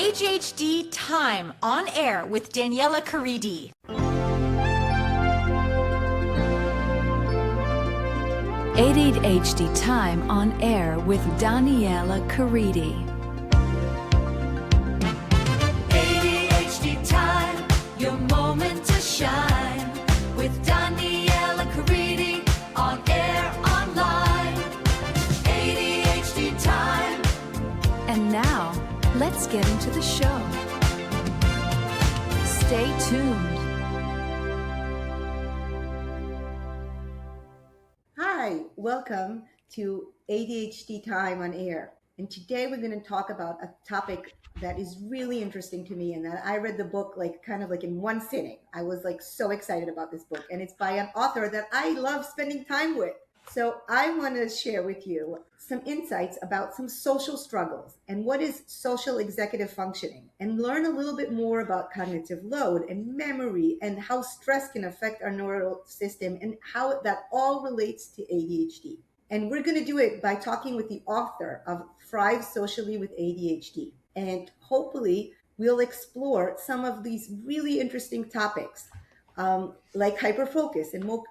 ADHD Time On Air with Daniella Karidi. ADHD Time On Air with Daniella Karidi. ADHD Time, your moment to shine with Daniella Karidi on air, online. ADHD Time. And now, let's get into the show. Stay tuned. Hi, welcome to ADHD Time on Air. And today we're going to talk about a topic that is really interesting to me and that I read the book kind of in one sitting. I was so excited about this book, and it's by an author that I love spending time with. So I want to share with you some insights about some social struggles and what is social executive functioning, and learn a little bit more about cognitive load and memory and how stress can affect our neural system and how that all relates to ADHD. And we're going to do it by talking with the author of Thrive Socially with ADHD. And hopefully we'll explore some of these really interesting topics, like hyperfocus and more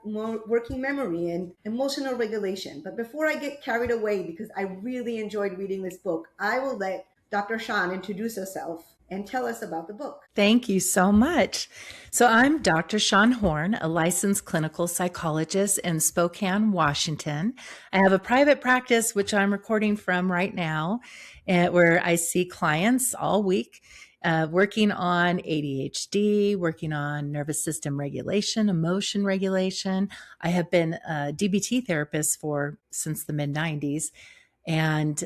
working memory and emotional regulation. But before I get carried away, because I really enjoyed reading this book, I will let Dr. Shawn introduce herself and tell us about the book. Thank you so much. So I'm Dr. Shawn Horn, a licensed clinical psychologist in Spokane, Washington. I have a private practice, which I'm recording from right now, where I see clients all week, working on ADHD, working on nervous system regulation, emotion regulation. I have been a DBT therapist since the mid-90s. And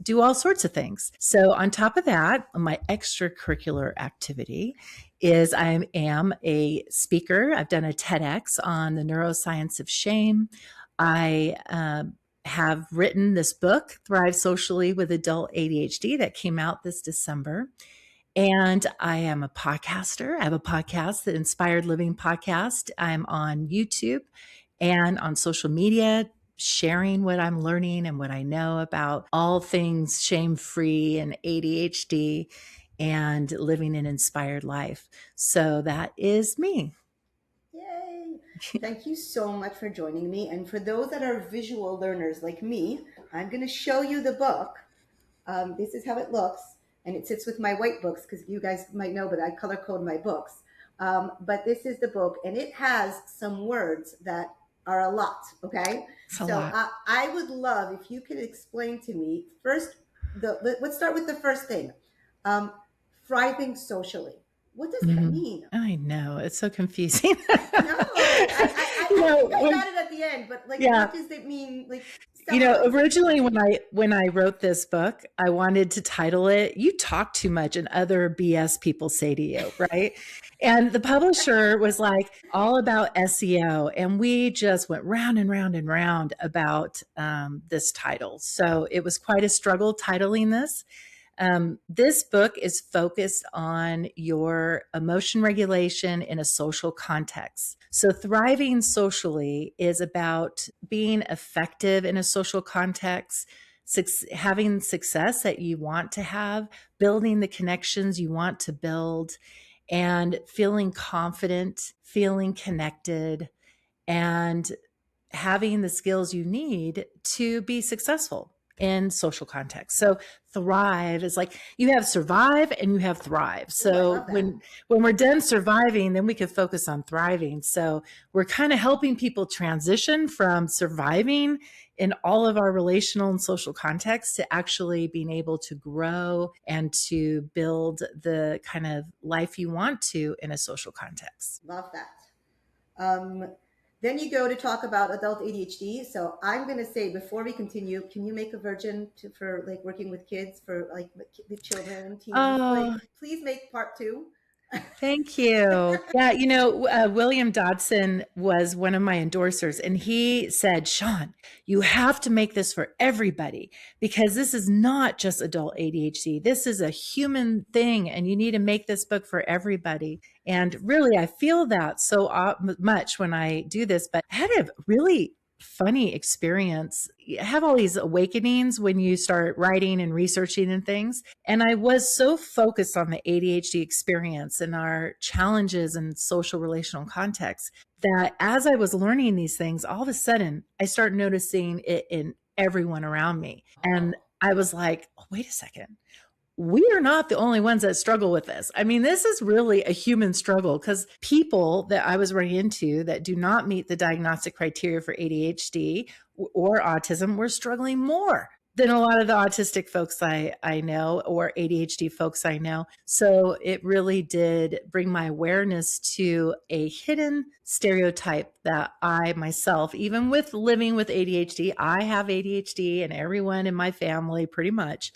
do all sorts of things. So on top of that, my extracurricular activity is I am a speaker. I've done a TEDx on the neuroscience of shame. I have written this book, Thrive Socially with Adult ADHD, that came out this December. And I am a podcaster. I have a podcast, the Inspired Living Podcast. I'm on YouTube and on social media, sharing what I'm learning and what I know about all things shame-free and ADHD and living an inspired life. So that is me. Yay! Thank you so much for joining me. And for those that are visual learners like me, I'm going to show you the book. This is how it looks. And it sits with my white books, because you guys might know, but I color code my books. But this is the book, and it has some words that are a lot, okay? I would love if you could explain to me first, let's start with the first thing. Thriving socially. What does that mean? I know, it's so confusing. No, I got it at the end, but what does it mean? Originally when I wrote this book, I wanted to title it, "You Talk Too Much and Other BS People Say to You," right? And the publisher was like, all about SEO. And we just went round and round and round about this title. So it was quite a struggle titling this. This book is focused on your emotion regulation in a social context. So thriving socially is about being effective in a social context, having success that you want to have, building the connections you want to build, and feeling confident, feeling connected, and having the skills you need to be successful in social context. So thrive is like you have survive and you have thrive. So when we're done surviving, then we can focus on thriving. So we're kind of helping people transition from surviving in all of our relational and social contexts to actually being able to grow and to build the kind of life you want to in a social context. Love that. Then you go to talk about adult ADHD. So I'm going to say, before we continue, can you make a version for working with kids, for the children and teens? Please make part 2. Thank you. Yeah, William Dodson was one of my endorsers, and he said, "Shawn, you have to make this for everybody, because this is not just adult ADHD. This is a human thing, and you need to make this book for everybody." And really, I feel that so much when I do this, but I had to really funny experience. You have all these awakenings when you start writing and researching and things. And I was so focused on the ADHD experience and our challenges and social relational context that as I was learning these things, all of a sudden I started noticing it in everyone around me. And I was like, oh, wait a second. We are not the only ones that struggle with this. I mean, this is really a human struggle because people that I was running into that do not meet the diagnostic criteria for ADHD or autism were struggling more than a lot of the autistic folks I know or ADHD folks I know. So it really did bring my awareness to a hidden stereotype that I myself, even with living with ADHD, I have ADHD and everyone in my family pretty much.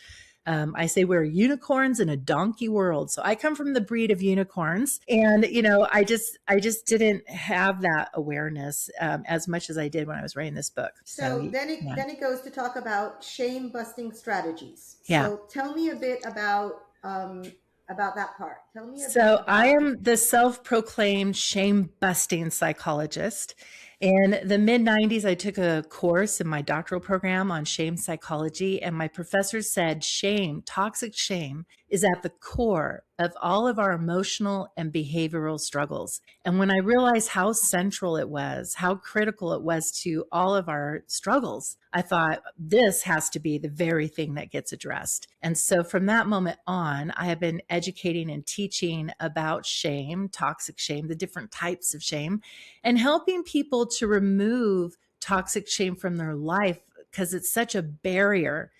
I say we're unicorns in a donkey world. So I come from the breed of unicorns, and I just didn't have that awareness as much as I did when I was writing this book. So then it goes to talk about shame busting strategies. Yeah. So tell me a bit about that part. Tell me. I am the self-proclaimed shame busting psychologist. In the mid-90s, I took a course in my doctoral program on shame psychology, and my professor said shame, toxic shame, is at the core of all of our emotional and behavioral struggles. And when I realized how central it was, how critical it was to all of our struggles, I thought this has to be the very thing that gets addressed. And so from that moment on, I have been educating and teaching about shame, toxic shame, the different types of shame, and helping people to remove toxic shame from their life because it's such a barrier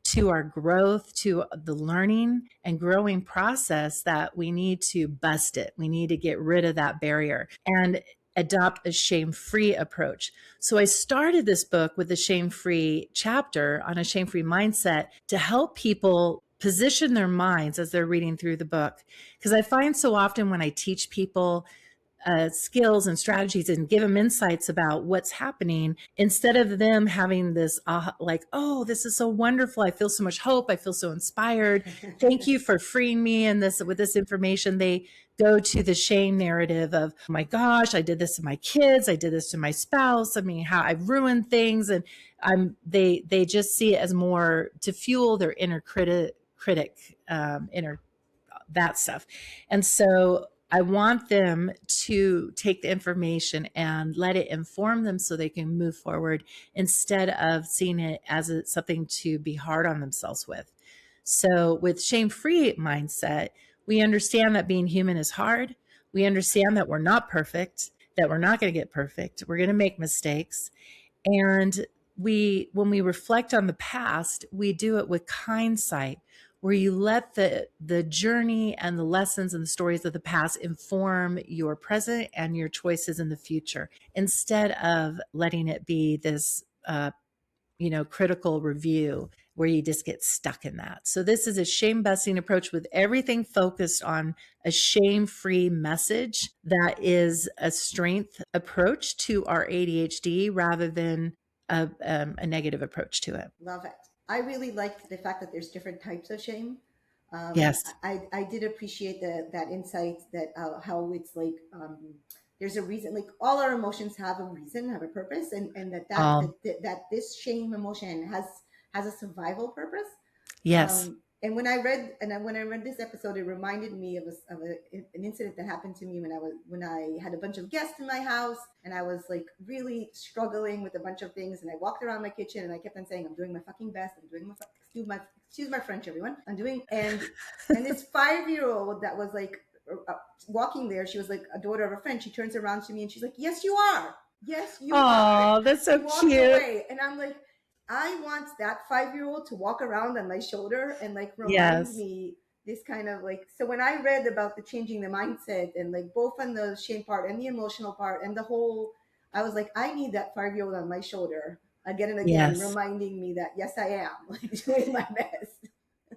to our growth, to the learning and growing process that we need to bust it. We need to get rid of that barrier and adopt a shame-free approach. So I started this book with a shame-free chapter on a shame-free mindset to help people position their minds as they're reading through the book. Because I find so often when I teach people skills and strategies and give them insights about what's happening, instead of them having this like, oh, this is so wonderful. I feel so much hope. I feel so inspired. Thank you for freeing me with this information. They go to the shame narrative of, oh my gosh, I did this to my kids. I did this to my spouse. I mean, how I've ruined things. And they just see it as more to fuel their inner critic, inner that stuff. And so I want them to take the information and let it inform them so they can move forward instead of seeing it as something to be hard on themselves with. So with shame-free mindset, we understand that being human is hard. We understand that we're not perfect, that we're not going to get perfect. We're going to make mistakes. And when we reflect on the past, we do it with hindsight, where you let the journey and the lessons and the stories of the past inform your present and your choices in the future, instead of letting it be this, critical review where you just get stuck in that. So this is a shame-busting approach with everything focused on a shame-free message that is a strength approach to our ADHD rather than a negative approach to it. Love it. I really liked the fact that there's different types of shame. Yes. I did appreciate that insight that how it's like there's a reason, like all our emotions have a reason, have a purpose, and that this shame emotion has a survival purpose. Yes. And when I read this episode, it reminded me of an incident that happened to me when I had a bunch of guests in my house, and I was like really struggling with a bunch of things, and I walked around my kitchen and I kept on saying, I'm doing my fucking best. I'm doing excuse my French, everyone. And this 5-year-old that was like walking there, she was like a daughter of a friend. She turns around to me and she's like, yes, you are. Yes, you are. Oh, that's so cute. Away. And I'm like, I want that 5-year-old to walk around on my shoulder and like remind me this kind of like, so when I read about the changing the mindset and like both on the shame part and the emotional part and the whole, I was like, I need that 5-year-old on my shoulder again and again, reminding me that, yes, I am like doing my best.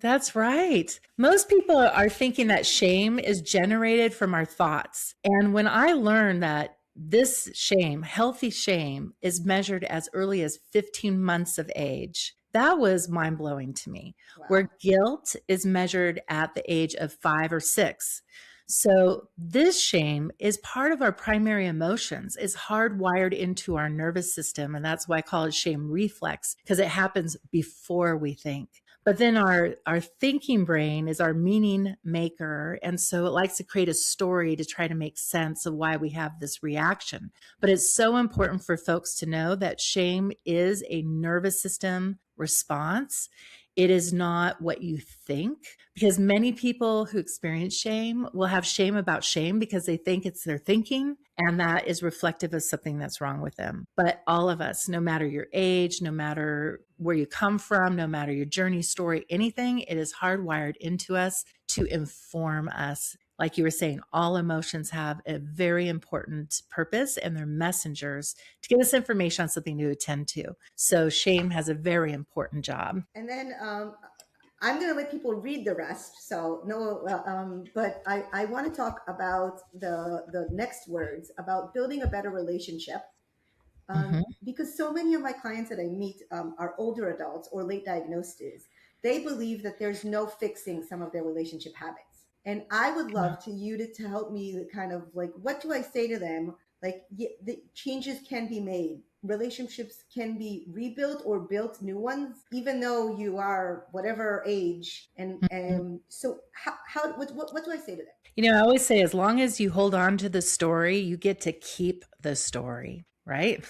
That's right. Most people are thinking that shame is generated from our thoughts. And when I learned that this shame, healthy shame, is measured as early as 15 months of age, that was mind-blowing to me. Wow. Where guilt is measured at the age of 5 or 6. So this shame is part of our primary emotions. It's hardwired into our nervous system. And that's why I call it shame reflex, because it happens before we think. But then our thinking brain is our meaning maker. And so it likes to create a story to try to make sense of why we have this reaction. But it's so important for folks to know that shame is a nervous system response. It is not what you think, because many people who experience shame will have shame about shame because they think it's their thinking, and that is reflective of something that's wrong with them. But all of us, no matter your age, no matter where you come from, no matter your journey story, anything, it is hardwired into us to inform us. Like you were saying, all emotions have a very important purpose, and they're messengers to give us information on something to attend to. So shame has a very important job. And then I'm going to let people read the rest. So no, but I want to talk about the next words about building a better relationship. Because so many of my clients that I meet are older adults or late diagnoses. They believe that there's no fixing some of their relationship habits. And I would love you to help me kind of like, what do I say to them? Like the changes can be made. Relationships can be rebuilt or built new ones, even though you are whatever age. And so what do I say to them? You know, I always say, as long as you hold on to the story, you get to keep the story, right?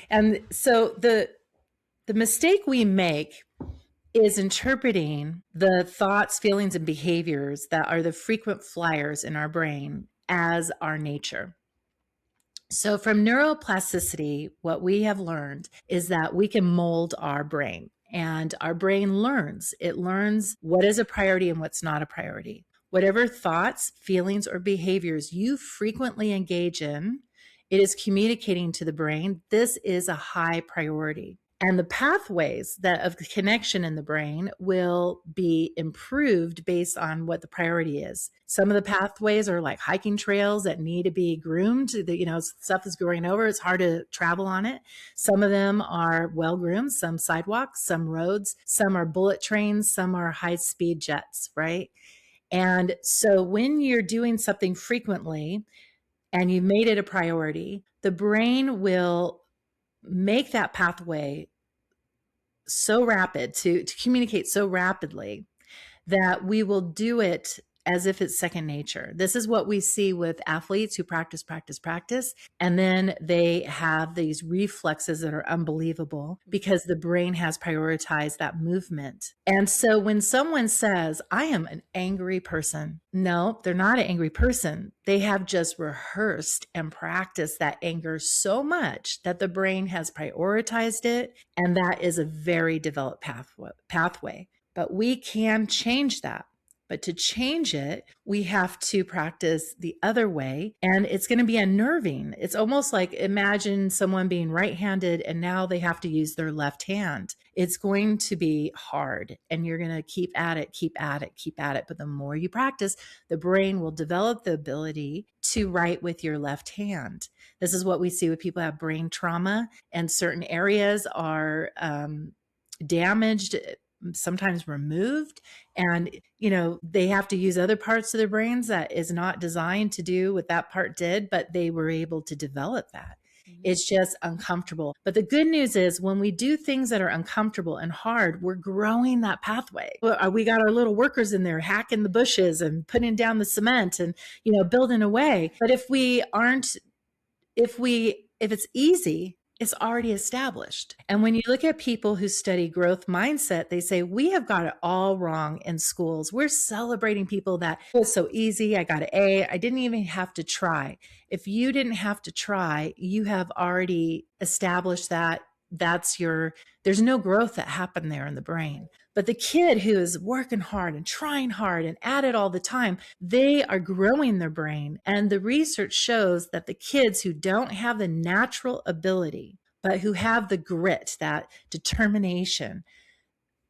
And so the mistake we make is interpreting the thoughts, feelings, and behaviors that are the frequent flyers in our brain as our nature. So from neuroplasticity, what we have learned is that we can mold our brain, and our brain learns. It learns what is a priority and what's not a priority. Whatever thoughts, feelings, or behaviors you frequently engage in, it is communicating to the brain, this is a high priority. And the pathways of connection in the brain will be improved based on what the priority is. Some of the pathways are like hiking trails that need to be groomed. Stuff is growing over. It's hard to travel on it. Some of them are well groomed, some sidewalks, some roads, some are bullet trains, some are high speed jets, right? And so when you're doing something frequently and you've made it a priority, the brain will make that pathway so rapid to communicate so rapidly that we will do it as if it's second nature. This is what we see with athletes who practice, and then they have these reflexes that are unbelievable because the brain has prioritized that movement. And so when someone says, I am an angry person, no, they're not an angry person. They have just rehearsed and practiced that anger so much that the brain has prioritized it, and that is a very developed pathway. But we can change that. But to change it, we have to practice the other way, and it's going to be unnerving. It's almost like, imagine someone being right-handed and now they have to use their left hand. It's going to be hard, and you're going to keep at it. But the more you practice, the brain will develop the ability to write with your left hand. This is what we see with people who have brain trauma, and certain areas are damaged, sometimes removed, and they have to use other parts of their brains that is not designed to do what that part did, but they were able to develop that. It's just uncomfortable. But the good news is, when we do things that are uncomfortable and hard, we're growing that pathway. We got our little workers in there hacking the bushes and putting down the cement and building away. But if it's easy, it's already established. And when you look at people who study growth mindset, they say, we have got it all wrong in schools. We're celebrating people that it was so easy. I got an A. I didn't even have to try. If you didn't have to try, you have already established that there's no growth that happened there in the brain. But the kid who is working hard and trying hard and at it all the time, they are growing their brain. And the research shows that the kids who don't have the natural ability, but who have the grit, that determination,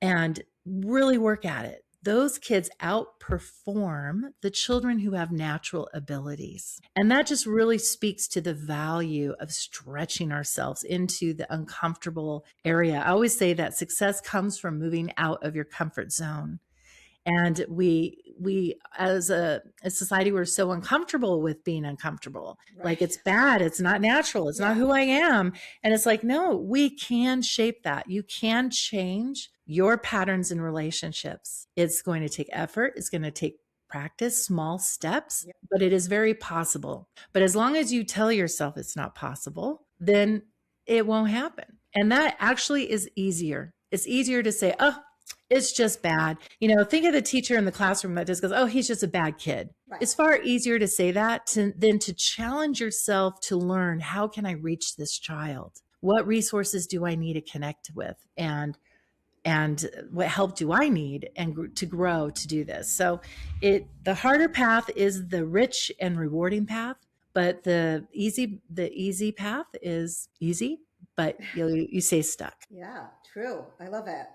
and really work at it, those kids outperform the children who have natural abilities. And that just really speaks to the value of stretching ourselves into the uncomfortable area. I always say that success comes from moving out of your comfort zone. And we we as a society, we're so uncomfortable with being uncomfortable. Right. Like it's bad. It's not natural. It's not who I am. And it's like, no, we can shape that. You can change your patterns in relationships. It's going to take effort. It's going to take practice, small steps, but it is very possible. But as long as you tell yourself it's not possible, then it won't happen. And that actually is easier. It's easier to say, oh, it's just bad. Think of the teacher in the classroom that just goes, oh, he's just a bad kid. Right. It's far easier to say that than to challenge yourself to learn, how can I reach this child? What resources do I need to connect with? And what help do I need and to grow to do this? So the harder path is the rich and rewarding path, but the easy path is easy, but you stay stuck. Yeah, true. I love it.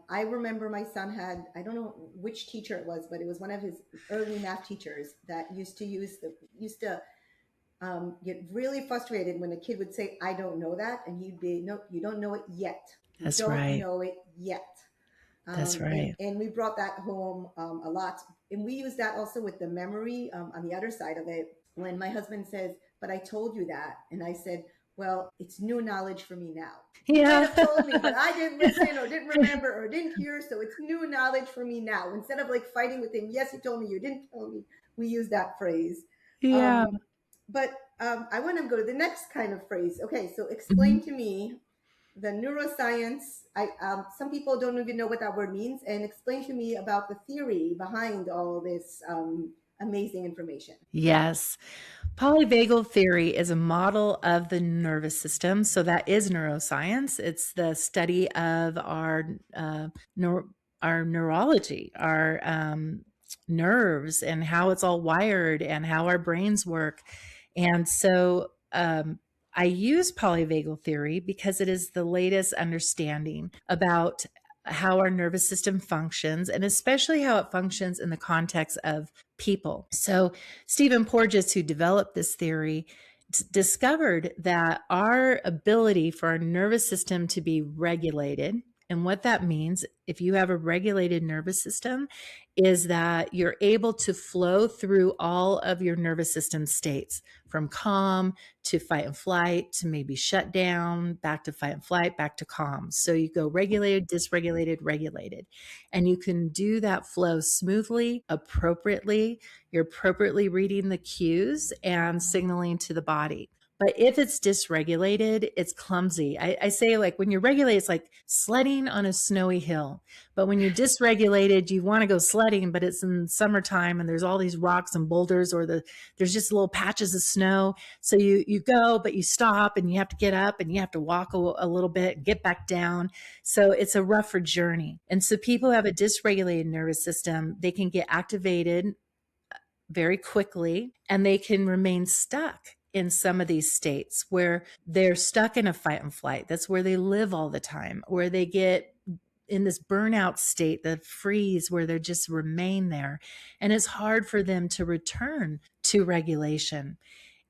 I remember my son had, I don't know which teacher it was, but it was one of his early math teachers that used to get really frustrated when a kid would say, I don't know that. And he'd be, no, you don't know it yet. That's don't right. know it yet. That's right. And we brought that home a lot. And we use that also with the memory on the other side of it. When my husband says, but I told you that. And I said, well, it's new knowledge for me now. Yeah. You might have told me, but I didn't listen or didn't remember or didn't hear. So it's new knowledge for me now. Instead of like fighting with him, yes, you told me, you didn't tell me. We use that phrase. Yeah. But I want to go to the next kind of phrase. Okay, so explain to me the neuroscience. Some people don't even know what that word means, and explain to me about the theory behind all this amazing information. Yes. Polyvagal theory is a model of the nervous system. So that is neuroscience. It's the study of our neurology, our nerves, and how it's all wired and how our brains work. And so I use polyvagal theory because it is the latest understanding about how our nervous system functions, and especially how it functions in the context of people. So Stephen Porges, who developed this theory, discovered that our ability for our nervous system to be regulated, and what that means, if you have a regulated nervous system, is that you're able to flow through all of your nervous system states, from calm to fight and flight to maybe shut down, back to fight and flight, back to calm. So you go regulated, dysregulated, regulated. And you can do that flow smoothly, appropriately. You're appropriately reading the cues and signaling to the body. But if it's dysregulated, it's clumsy. I say, like, when you're regulated, it's like sledding on a snowy hill. But when you're dysregulated, you want to go sledding, but it's in summertime and there's all these rocks and boulders, or there's just little patches of snow. So you go, but you stop and you have to get up and you have to walk a little bit and get back down. So it's a rougher journey. And so people who have a dysregulated nervous system, they can get activated very quickly and they can remain stuck in some of these states where they're stuck in a fight and flight. That's where they live all the time, where they get in this burnout state, the freeze, where they just remain there. And it's hard for them to return to regulation.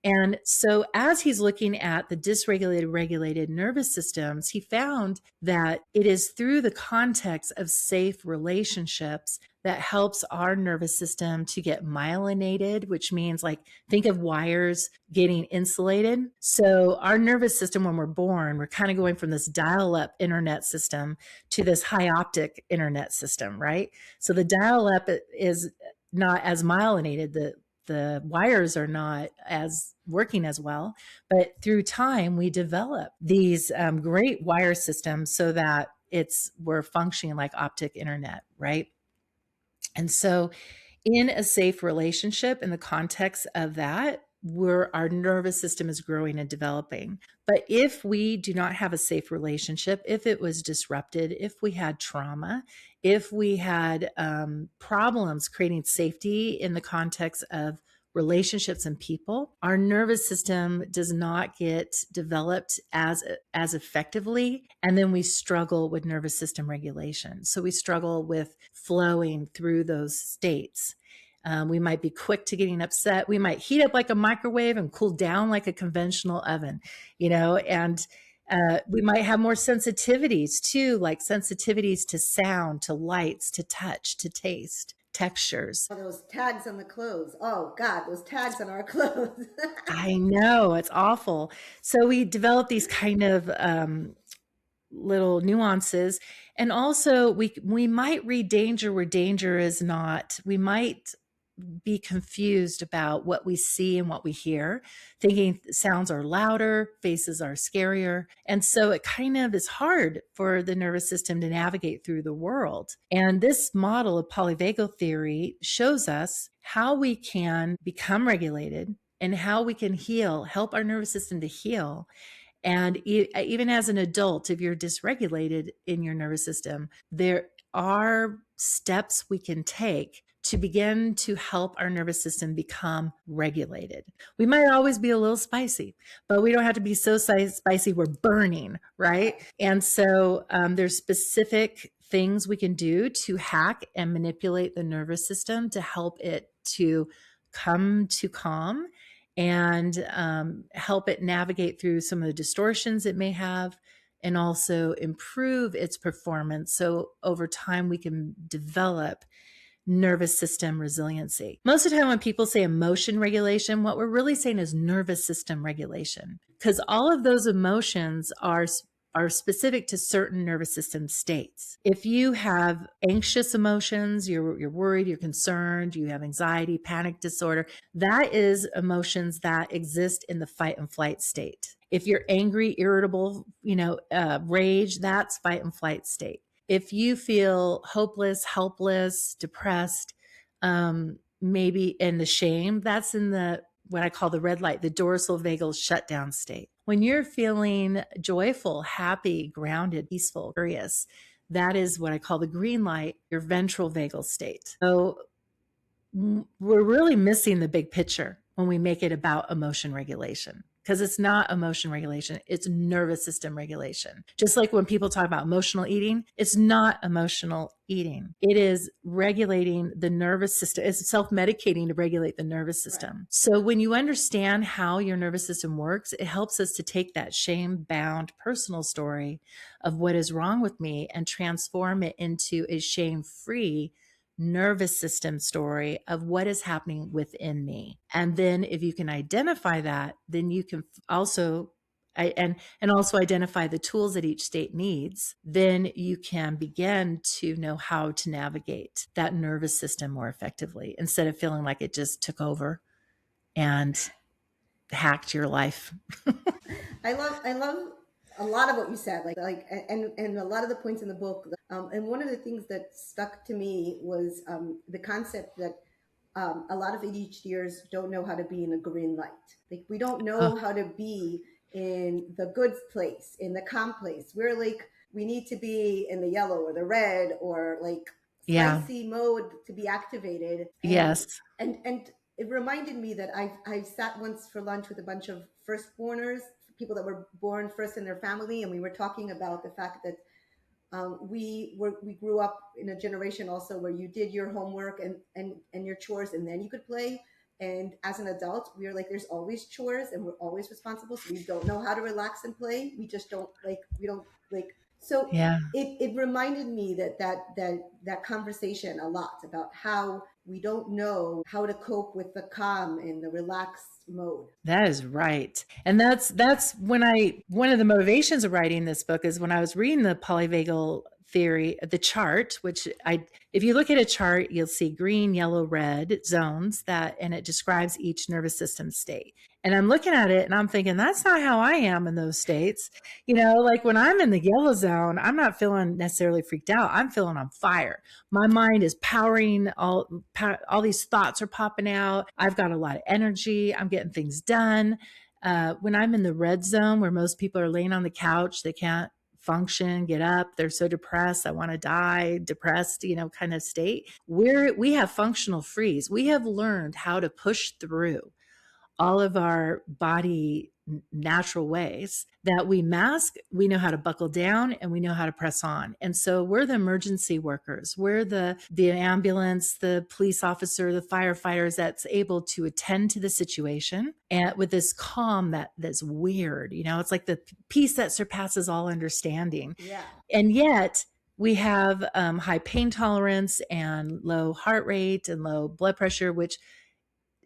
And so as he's looking at the dysregulated, regulated nervous systems, he found that it is through the context of safe relationships that helps our nervous system to get myelinated, which means, like, think of wires getting insulated. So our nervous system, when we're born, we're kind of going from this dial-up internet system to this high optic internet system, right? So the dial-up is not as myelinated. The wires are not as working as well, but through time we develop these great wire systems so that we're functioning like optic internet, right? And so in a safe relationship, in the context of that, our nervous system is growing and developing. But if we do not have a safe relationship, if it was disrupted, if we had trauma, if we had problems creating safety in the context of relationships and people, our nervous system does not get developed as effectively. And then we struggle with nervous system regulation. So we struggle with flowing through those states. We might be quick to getting upset. We might heat up like a microwave and cool down like a conventional oven, and we might have more sensitivities too, like sensitivities to sound, to lights, to touch, to taste. textures. Oh, those tags on the clothes. Oh God, those tags on our clothes. I know, it's awful. So we develop these kind of little nuances. And also we might read danger where danger is not. We might be confused about what we see and what we hear, thinking sounds are louder, faces are scarier. And so it kind of is hard for the nervous system to navigate through the world. And this model of polyvagal theory shows us how we can become regulated and how we can heal, help our nervous system to heal. And even as an adult, if you're dysregulated in your nervous system, there are steps we can take to begin to help our nervous system become regulated. We might always be a little spicy, but we don't have to be so spicy we're burning, right? And so there's specific things we can do to hack and manipulate the nervous system to help it to come to calm and help it navigate through some of the distortions it may have, and also improve its performance. So over time, we can develop nervous system resiliency. Most of the time when people say emotion regulation, what we're really saying is nervous system regulation, because all of those emotions are specific to certain nervous system states. If you have anxious emotions, you're worried, you're concerned, you have anxiety, panic disorder, that is emotions that exist in the fight and flight state. If you're angry, irritable, rage, that's fight and flight state. If you feel hopeless, helpless, depressed, maybe in the shame, that's in the what I call the red light, the dorsal vagal shutdown state. When you're feeling joyful, happy, grounded, peaceful, curious, that is what I call the green light, your ventral vagal state. So we're really missing the big picture when we make it about emotion regulation, because it's not emotion regulation, it's nervous system regulation. Just like when people talk about emotional eating, it's not emotional eating. It is regulating the nervous system. It's self-medicating to regulate the nervous system. Right. So when you understand how your nervous system works, it helps us to take that shame-bound personal story of what is wrong with me and transform it into a shame-free nervous system story of what is happening within me. And then if you can identify that, then you can also and also identify the tools that each state needs, then you can begin to know how to navigate that nervous system more effectively instead of feeling like it just took over and hacked your life. I love a lot of what you said, and a lot of the points in the book. And one of the things that stuck to me was the concept that a lot of ADHDers don't know how to be in a green light. Like, we don't know how to be in the good place, in the calm place. We're like, we need to be in the yellow or the red or like spicy mode to be activated. And, yes. And it reminded me that I sat once for lunch with a bunch of firstborners, people that were born first in their family, and we were talking about the fact that we grew up in a generation also where you did your homework and your chores, and then you could play. And as an adult, we are like, there's always chores and we're always responsible. So we don't know how to relax and play. We just don't like. So it reminded me that conversation a lot about how we don't know how to cope with the calm and the relaxed mode. That is right. And that's one of the motivations of writing this book is when I was reading the polyvagal theory, the chart, which if you look at a chart, you'll see green, yellow, red zones and it describes each nervous system state. And I'm looking at it and I'm thinking, that's not how I am in those states. Like when I'm in the yellow zone, I'm not feeling necessarily freaked out. I'm feeling on fire. My mind is powering, all these thoughts are popping out. I've got a lot of energy. I'm getting things done. When I'm in the red zone, where most people are laying on the couch, they can't function, get up, they're so depressed, I want to die, depressed, kind of state, we have functional freeze. We have learned how to push through all of our body natural ways that we mask. We know how to buckle down and we know how to press on. And so we're the emergency workers. We're the ambulance, the police officer, the firefighters that's able to attend to the situation and with this calm that's weird. It's like the peace that surpasses all understanding. Yeah. And yet we have high pain tolerance and low heart rate and low blood pressure, which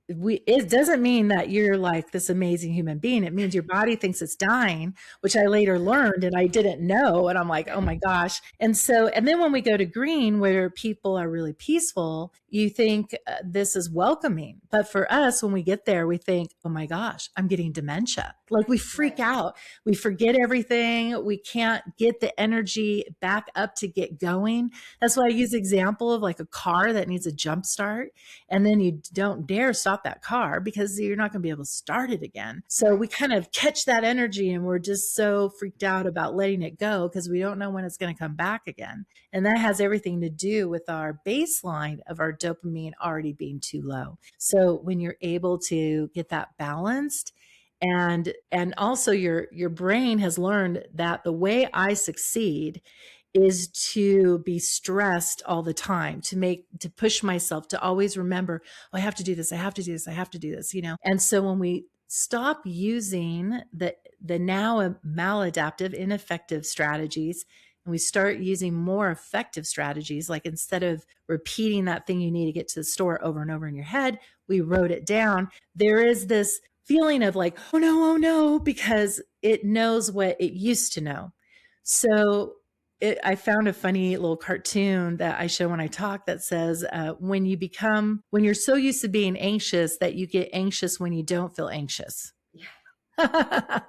it doesn't mean that you're like this amazing human being. It means your body thinks it's dying, which I later learned and I didn't know. And I'm like, oh my gosh. And then when we go to green, where people are really peaceful, you think this is welcoming. But for us, when we get there, we think, oh my gosh, I'm getting dementia. Like we freak out. We forget everything. We can't get the energy back up to get going. That's why I use the example of like a car that needs a jump start. And then you don't dare stop that car because you're not going to be able to start it again. So we kind of catch that energy and we're just so freaked out about letting it go because we don't know when it's going to come back again. And that has everything to do with our baseline of our dopamine already being too low. So when you're able to get that balanced, and also your brain has learned that the way I succeed is to be stressed all the time, to push myself, to always remember, oh, I have to do this, I have to do this, I have to do this, And so when we stop using the now maladaptive, ineffective strategies, and we start using more effective strategies, like instead of repeating that thing you need to get to the store over and over in your head, we wrote it down. There is this feeling of like, oh no, because it knows what it used to know. So I found a funny little cartoon that I show when I talk that says, when you're so used to being anxious that you get anxious when you don't feel anxious. Yeah.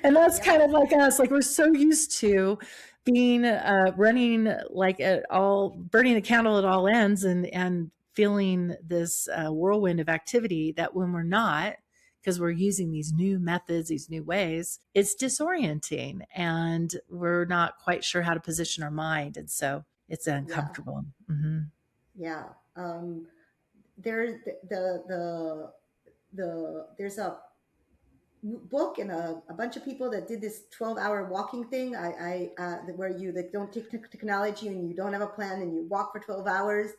And that's kind of like us. Like we're so used to being, running like burning the candle at all ends and feeling this whirlwind of activity that when we're not, because we're using these new methods, these new ways, it's disorienting and we're not quite sure how to position our mind. And so it's uncomfortable. Yeah. Mm-hmm. Yeah. There's there's a book and a bunch of people that did this 12-hour walking thing. Where you like don't take technology and you don't have a plan and you walk for 12 hours.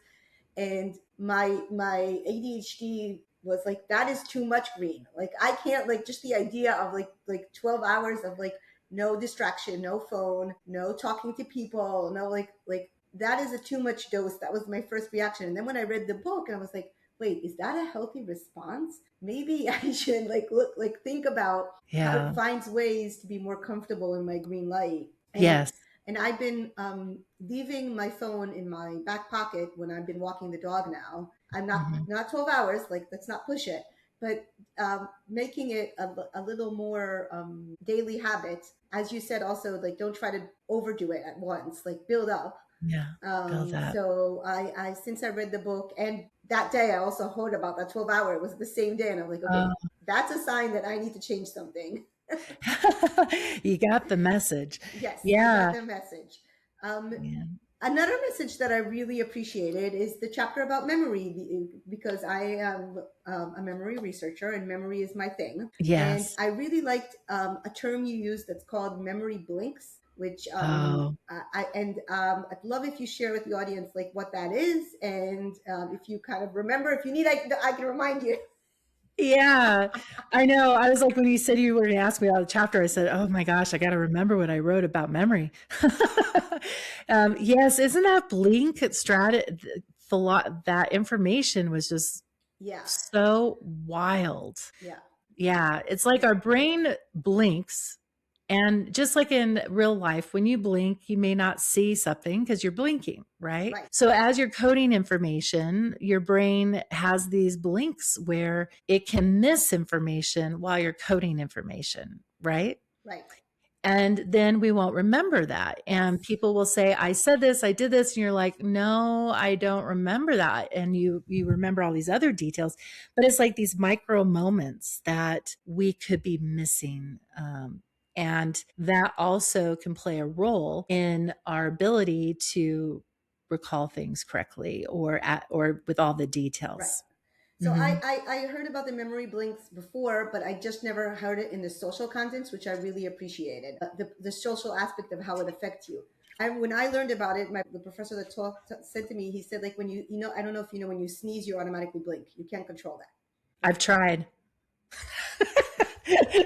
And my ADHD was like, that is too much green. Like I can't, like just the idea of like 12 hours of like no distraction, no phone, no talking to people, no like that is a too much dose. That was my first reaction. And then when I read the book and I was like, wait, is that a healthy response? Maybe I should think about how it finds ways to be more comfortable in my green light. And yes. And I've been leaving my phone in my back pocket when I've been walking the dog now. I'm not 12 hours, like let's not push it, but making it a little more daily habit. As you said, also, like don't try to overdo it at once, like build up. Yeah, build up. So I since I read the book, and that day I also heard about that 12-hour, it was the same day. And I'm like, okay, that's a sign that I need to change something. You got the message. Yes. Yeah. I got the message. Another message that I really appreciated is the chapter about memory, because I am a memory researcher and memory is my thing. Yes. And I really liked a term you used that's called memory blinks, which I'd love if you share with the audience like what that is, and if you kind of remember, if you need, I can remind you. Yeah, I know. I was like, when you said you were going to ask me about the chapter, I said, oh my gosh, I got to remember what I wrote about memory. Yes. Isn't that blink that information was just so wild. Yeah. It's like our brain blinks. And just like in real life, when you blink, you may not see something because you're blinking, right? So as you're coding information, your brain has these blinks where it can miss information while you're coding information, right? Right. And then we won't remember that. And people will say, I said this, I did this. And you're like, no, I don't remember that. And you remember all these other details, but it's like these micro moments that we could be missing. And that also can play a role in our ability to recall things correctly or with all the details. Right. So I heard about the memory blinks before, but I just never heard it in the social context, which I really appreciated. The social aspect of how it affects you. When I learned about it, the professor that said to me, he said, like, when I don't know if you know, when you sneeze, you automatically blink. You can't control that. I've tried.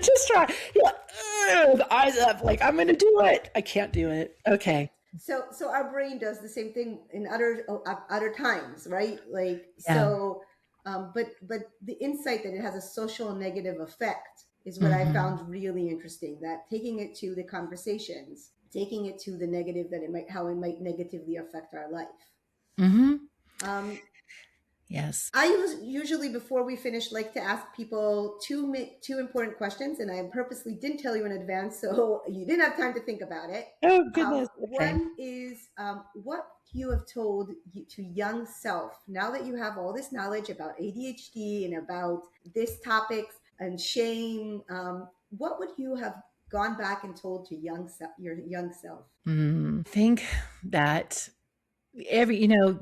Just try. The eyes up, like, I'm going to do it. I can't do it. Okay. So our brain does the same thing in other times, right? Like Yeah. so, but the insight that it has a social negative effect is what I Hmm. found really interesting. That taking it to the conversations, taking it to the negative, that it might how it might negatively affect our life. Hmm. Um, Yes. usually before we finish like to ask people two important questions, and I purposely didn't tell you in advance, so you didn't have time to think about it. Oh, goodness. Okay. One is what you have told to young self now that you have all this knowledge about ADHD and about this topics and shame. What would you have gone back and told to your young self? I think that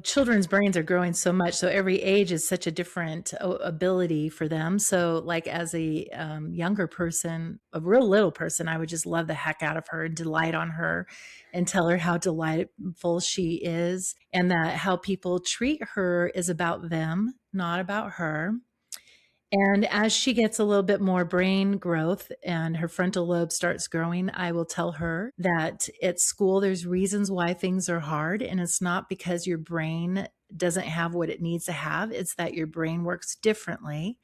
children's brains are growing so much, so every age is such a different ability for them. So like as a younger person, a real little person, I would just love the heck out of her and delight on her and tell her how delightful she is, and that how people treat her is about them, not about her. And as she gets a little bit more brain growth and her frontal lobe starts growing, I will tell her that at school, there's reasons why things are hard. And it's not because your brain doesn't have what it needs to have, it's that your brain works differently.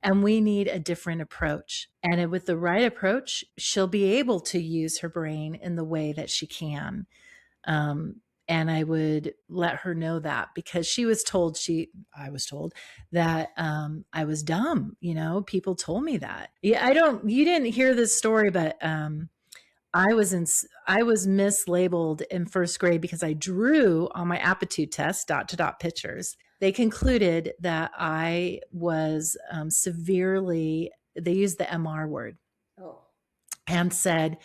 And we need a different approach. And with the right approach, she'll be able to use her brain in the way that she can. Um, and I would let her know that because I was told that I was dumb. People told me that. Yeah, you didn't hear this story, but I was mislabeled in first grade because I drew on my aptitude test dot to dot pictures. They concluded that I was severely, they used the MR word Oh, and said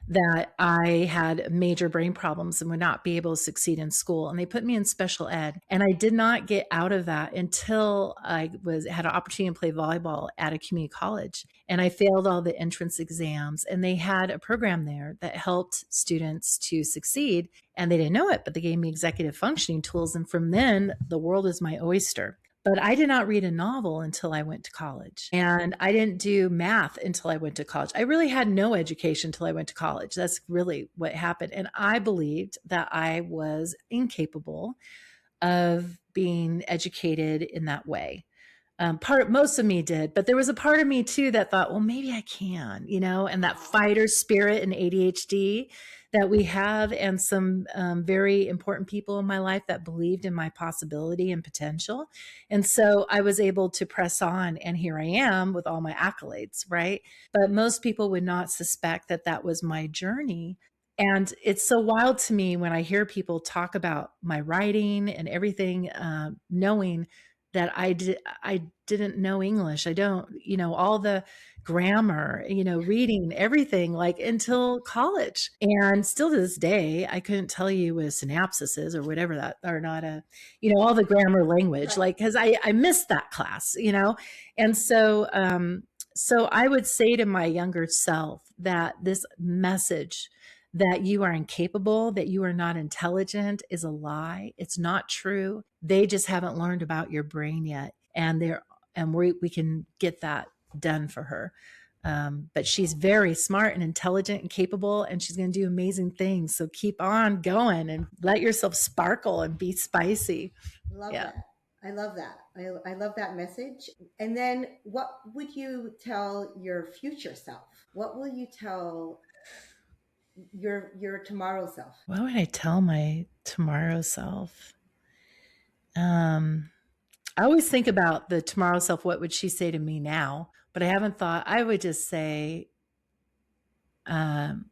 that I had major brain problems and would not be able to succeed in school. And they put me in special ed. And I did not get out of that until I had an opportunity to play volleyball at a community college. And I failed all the entrance exams. And they had a program there that helped students to succeed. And they didn't know it, but they gave me executive functioning tools. And from then, the world is my oyster. But I did not read a novel until I went to college. And I didn't do math until I went to college. I really had no education until I went to college. That's really what happened. And I believed that I was incapable of being educated in that way. Most of me did, but there was a part of me too that thought, well, maybe I can, and that fighter spirit and ADHD that we have, and some very important people in my life that believed in my possibility and potential. And so I was able to press on, and here I am with all my accolades, right? But most people would not suspect that that was my journey. And it's so wild to me when I hear people talk about my writing and everything, knowing that I didn't know English. I don't, all the grammar, reading everything like until college. And still to this day, I couldn't tell you what a synapsis is or whatever that, or not all the grammar language, right. like, cause I missed that class, And so I would say to my younger self that this message that you are incapable, that you are not intelligent is a lie. It's not true. They just haven't learned about your brain yet. And we can get that done for her. But she's very smart and intelligent and capable, and she's going to do amazing things. So keep on going and let yourself sparkle and be spicy. Love Yeah. that. I love that. I love that message. And then what would you tell your future self? What will you tell your tomorrow self? What would I tell my tomorrow self? I always think about the tomorrow self. What would she say to me now? But I haven't thought. I would just say, um,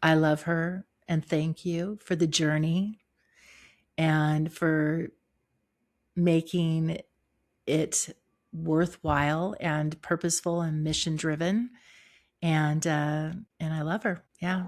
I love her and thank you for the journey and for making it worthwhile and purposeful and mission driven. And I love her. Yeah.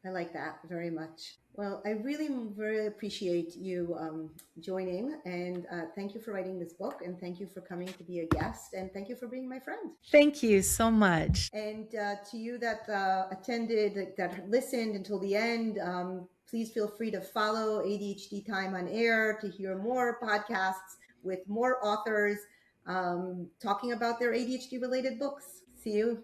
I like that very much. Well, I really very appreciate you joining, and thank you for writing this book, and thank you for coming to be a guest, and thank you for being my friend. Thank you so much. And to you that attended, that listened until the end, please feel free to follow ADHD Time on Air to hear more podcasts with more authors talking about their ADHD related books. See you.